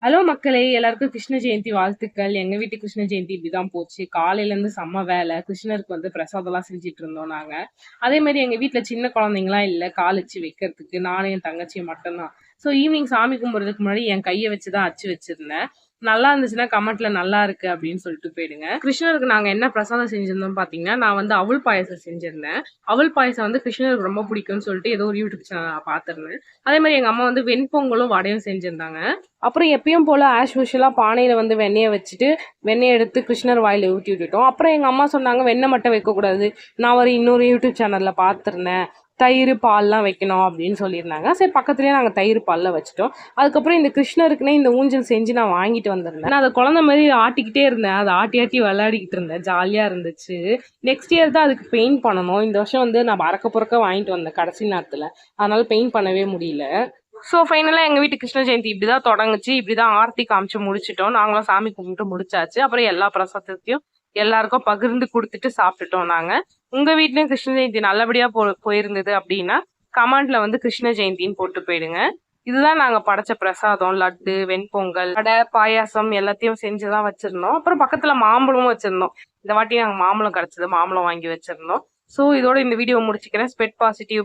Hello மக்களே! எல்லாருக்கும் கிருஷ்ண ஜெயந்தி வாழ்த்துக்கள். எங்க வீட்டு கிருஷ்ண ஜெயந்தி இப்படிதான் போச்சு. காலையிலேருந்து செம்ம வேலை. கிருஷ்ணருக்கு வந்து பிரசாதம்லாம் செஞ்சுட்டு இருந்தோம் நாங்க. அதேமாரி எங்க வீட்ல சின்ன குழந்தைங்கலாம் இல்ல, கால் அச்சு வைக்கிறதுக்கு. நானும் என் தங்கச்சியும் மட்டும் தான். ஸோ ஈவினிங் சாமி கும்பிடுறதுக்கு முன்னாடி என் கைய வச்சு தான் அச்சு வச்சிருந்தேன். நல்லா இருந்துச்சுன்னா கமெண்ட்ல நல்லா இருக்கு அப்படின்னு சொல்லிட்டு போயிடுங்க. கிருஷ்ணருக்கு நாங்க என்ன பிரசாதம் செஞ்சிருந்தோம் பார்த்தீங்கன்னா, நான் வந்து அவுள் பாயாசம் செஞ்சிருந்தேன். அவுள் பாயாசம் வந்து கிருஷ்ணருக்கு ரொம்ப பிடிக்கும்னு சொல்லிட்டு ஏதோ ஒரு யூடியூப் சேனல் நான் பார்த்திருந்தேன். அதேமாரி எங்க அம்மா வந்து வெண்பொங்கலும், வடையும் செஞ்சிருந்தாங்க. அப்புறம் எப்பயும் போல ஆஸ் யூஷுவலா பானையில வந்து வெண்ணெய வச்சுட்டு, வெண்ணெய எடுத்து கிருஷ்ணர் வாயில ஊத்தி விட்டுட்டோம். அப்புறம் எங்க அம்மா சொன்னாங்க, "வெண்ணெய் மட்டும் வைக்கக்கூடாது. நான் ஒரு இன்னொரு யூடியூப் சேனல்ல பார்த்துருந்தேன். தயிரு, பால்லாம் வைக்கணும்." அப்படின்னு சொல்லியிருந்தாங்க. சரி பக்கத்துலயே நாங்க தயிர், பால்லாம் வச்சுட்டோம். அதுக்கப்புறம் இந்த கிருஷ்ணருக்குன்னே இந்த ஊஞ்சல் செஞ்சு நான் வாங்கிட்டு வந்திருந்தேன். நான் அத குழந்தை மாரி ஆட்டிக்கிட்டே இருந்தேன். அத ஆட்டி ஆட்டி விளையாடிக்கிட்டு இருந்தேன். ஜாலியா இருந்துச்சு. நெக்ஸ்ட் இயர் தான் அதுக்கு பெயிண்ட் பண்ணணும். இந்த வருஷம் வந்து நான் அறக்க பறக்க வாங்கிட்டு வந்தேன் கடைசி நேரத்துல. அதனால பெயிண்ட் பண்ணவே முடியல. ஸோ ஃபைனலா எங்க வீட்டு கிருஷ்ண ஜெயந்தி இப்படிதான் தொடங்குச்சு. இப்படிதான் ஆர்த்தி காமிச்சு முடிச்சுட்டோம். நாங்களும் சாமி கும்பிட்டு முடிச்சாச்சு. அப்புறம் எல்லா பிரசாதத்தையும் எல்லாருக்கும் பகிர்ந்து குடுத்துட்டு சாப்பிட்டுட்டோம் நாங்க. உங்க வீட்லயும் கிருஷ்ண ஜெயந்தி நல்லபடியா போயிருந்தது அப்படின்னா கமெண்ட்ல வந்து கிருஷ்ண ஜெயந்தின்னு போட்டு போயிடுங்க. இதுதான் நாங்க படைச்ச பிரசாதம். லட்டு, வெண்பொங்கல், வடை, பாயாசம் எல்லாத்தையும் செஞ்சுதான் வச்சிருந்தோம். அப்புறம் பக்கத்துல மாம்பழமும் வச்சிருந்தோம். இந்த வாட்டி நாங்க மாம்பழம் கிடைச்சது. மாம்பழம் வாங்கி வச்சிருந்தோம். ஸோ இதோட இந்த வீடியோ முடிச்சுக்கிறேன். ஸ்பெட் பாசிட்டிவ்.